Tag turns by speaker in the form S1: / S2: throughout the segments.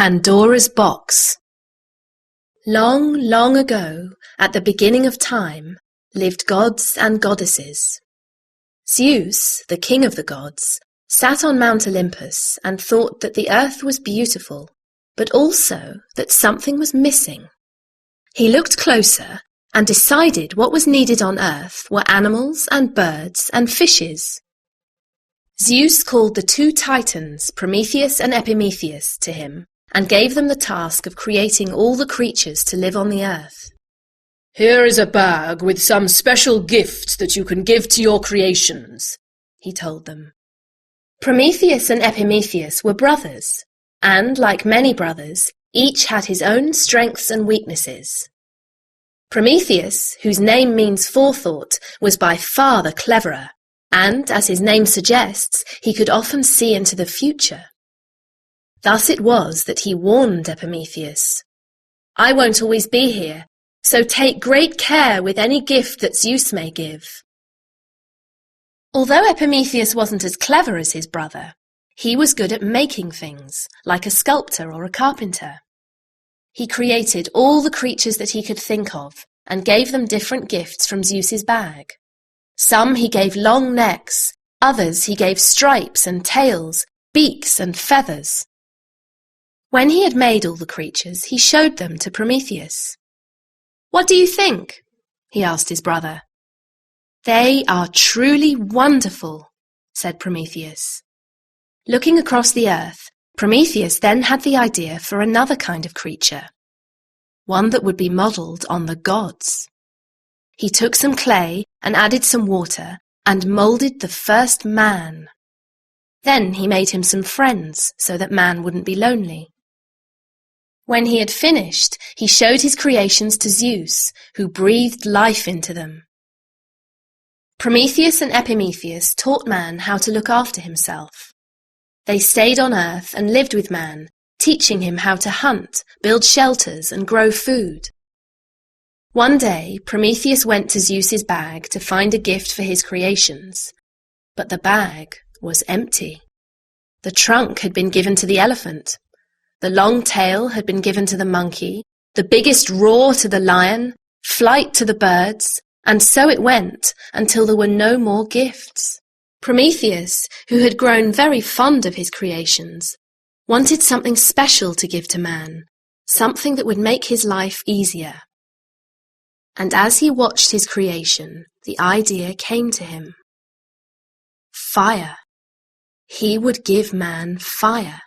S1: Pandora's Box. Long, long ago, at the beginning of time, lived gods and goddesses. Zeus, the king of the gods, sat on Mount Olympus and thought that the earth was beautiful, but also that something was missing. He looked closer and decided what was needed on earth were animals and birds and fishes. Zeus called the two titans, Prometheus and Epimetheus, to him and gave them the task of creating all the creatures to live on the earth.
S2: "Here is a bag with some special gift that you can give to your creations," he told them.
S1: Prometheus and Epimetheus were brothers, and, like many brothers, each had his own strengths and weaknesses. Prometheus, whose name means forethought, was by far the cleverer, and, as his name suggests, he could often see into the future. Thus it was that he warned Epimetheus, "I won't always be here, so take great care with any gift that Zeus may give." Although Epimetheus wasn't as clever as his brother, he was good at making things, like a sculptor or a carpenter. He created all the creatures that he could think of and gave them different gifts from Zeus's bag. Some he gave long necks, others he gave stripes and tails, beaks and feathers. When he had made all the creatures, he showed them to Prometheus. "What do you think?" he asked his brother. "They are truly wonderful," said Prometheus. Looking across the earth, Prometheus then had the idea for another kind of creature, one that would be modelled on the gods. He took some clay and added some water and moulded the first man. Then he made him some friends so that man wouldn't be lonely. When he had finished, he showed his creations to Zeus, who breathed life into them. Prometheus and Epimetheus taught man how to look after himself. They stayed on earth and lived with man, teaching him how to hunt, build shelters, and grow food. One day, Prometheus went to Zeus's bag to find a gift for his creations, but the bag was empty. The trunk had been given to the elephant. The long tail had been given to the monkey, the biggest roar to the lion, flight to the birds, and so it went until there were no more gifts. Prometheus, who had grown very fond of his creations, wanted something special to give to man, something that would make his life easier. And as he watched his creation, the idea came to him. Fire. He would give man fire.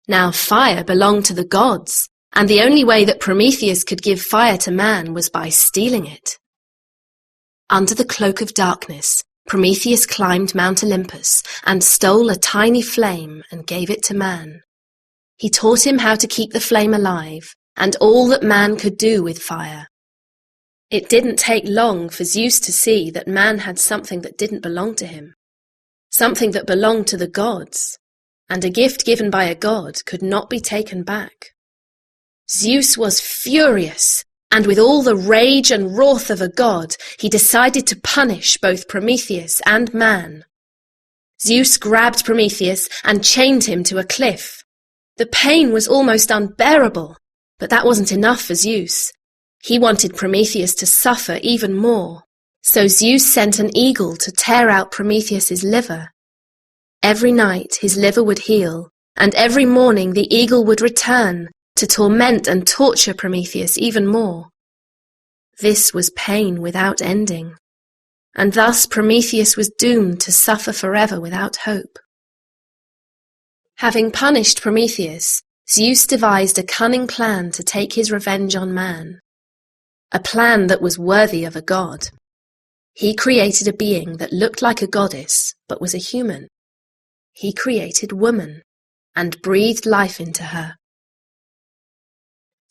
S1: Now fire belonged to the gods, and the only way that Prometheus could give fire to man was by stealing it. Under the cloak of darkness, Prometheus climbed Mount Olympus and stole a tiny flame and gave it to man. He taught him how to keep the flame alive and all that man could do with fire. It didn't take long for Zeus to see that man had something that didn't belong to him, something that belonged to the gods, and a gift given by a god could not be taken back. Zeus was furious, and with all the rage and wrath of a god, he decided to punish both Prometheus and man. Zeus grabbed Prometheus and chained him to a cliff. The pain was almost unbearable, but that wasn't enough for Zeus. He wanted Prometheus to suffer even more, so Zeus sent an eagle to tear out Prometheus's liver. Every night his liver would heal, and every morning the eagle would return to torment and torture Prometheus even more. This was pain without ending, and thus Prometheus was doomed to suffer forever without hope. Having punished Prometheus, Zeus devised a cunning plan to take his revenge on man, a plan that was worthy of a god. He created a being that looked like a goddess, but was a human. He created woman, and breathed life into her.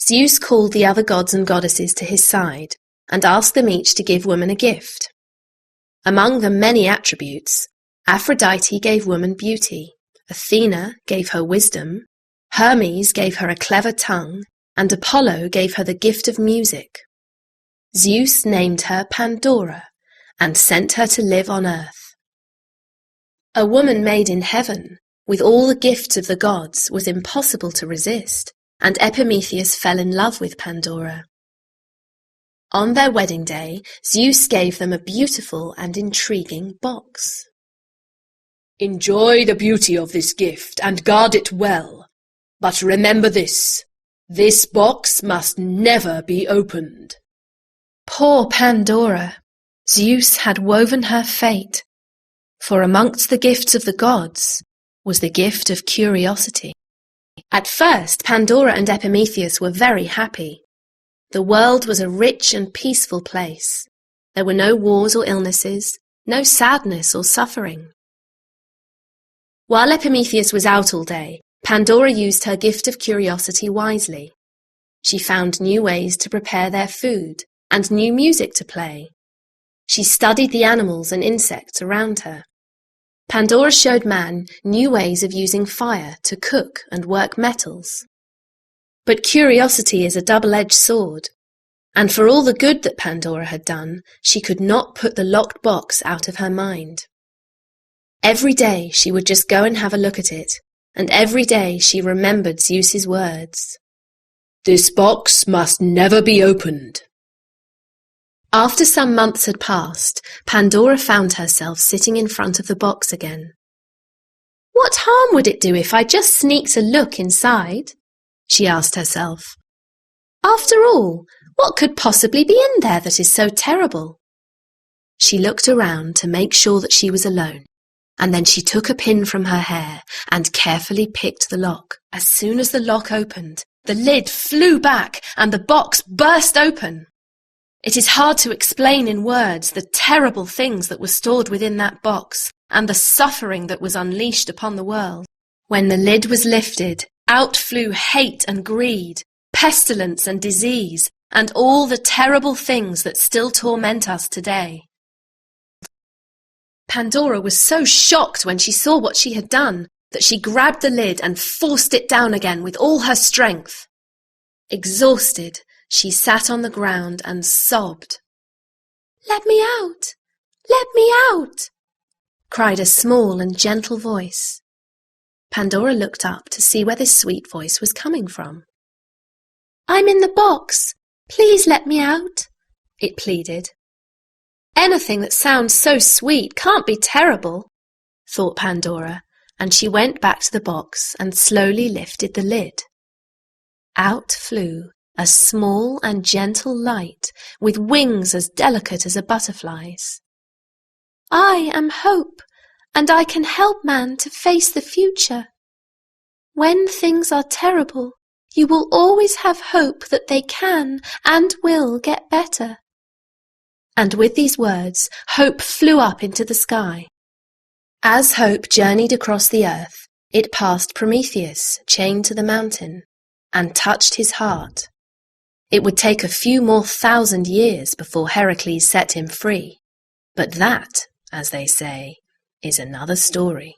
S1: Zeus called the other gods and goddesses to his side, and asked them each to give woman a gift. Among the many attributes, Aphrodite gave woman beauty, Athena gave her wisdom, Hermes gave her a clever tongue, and Apollo gave her the gift of music. Zeus named her Pandora, and sent her to live on earth. A woman made in heaven with all the gifts of the gods, was impossible to resist, and Epimetheus fell in love with Pandora. On their wedding day, Zeus gave them a beautiful and intriguing box.
S2: "Enjoy the beauty of this gift and guard it well. But remember this box must never be opened."
S1: Poor Pandora! Zeus had woven her fate, for amongst the gifts of the gods was the gift of curiosity. At first, Pandora and Epimetheus were very happy. The world was a rich and peaceful place. There were no wars or illnesses, no sadness or suffering. While Epimetheus was out all day, Pandora used her gift of curiosity wisely. She found new ways to prepare their food and new music to play. She studied the animals and insects around her. Pandora showed man new ways of using fire to cook and work metals. But curiosity is a double-edged sword, and for all the good that Pandora had done, she could not put the locked box out of her mind. Every day she would just go and have a look at it, and every day she remembered Zeus's words.
S2: "This box must never be opened."
S1: After some months had passed, Pandora found herself sitting in front of the box again. "What harm would it do if I just sneaked a look inside?" she asked herself. "After all, what could possibly be in there that is so terrible?" She looked around to make sure that she was alone, and then she took a pin from her hair and carefully picked the lock. As soon as the lock opened, the lid flew back and the box burst open. It is hard to explain in words the terrible things that were stored within that box and the suffering that was unleashed upon the world. When the lid was lifted, out flew hate and greed, pestilence and disease, and all the terrible things that still torment us today. Pandora was so shocked when she saw what she had done that she grabbed the lid and forced it down again with all her strength. Exhausted, she sat on the ground and sobbed. "Let me out! Let me out!" cried a small and gentle voice. Pandora looked up to see where this sweet voice was coming from. "I'm in the box. Please let me out," it pleaded. "Anything that sounds so sweet can't be terrible," thought Pandora, and she went back to the box and slowly lifted the lid. Out flew a small and gentle light with wings as delicate as a butterfly's. "I am hope, and I can help man to face the future. When things are terrible, you will always have hope that they can and will get better." And with these words, Hope flew up into the sky. As Hope journeyed across the earth, it passed Prometheus, chained to the mountain, and touched his heart. It would take a few more 1,000 years before Heracles set him free, but that, as they say, is another story.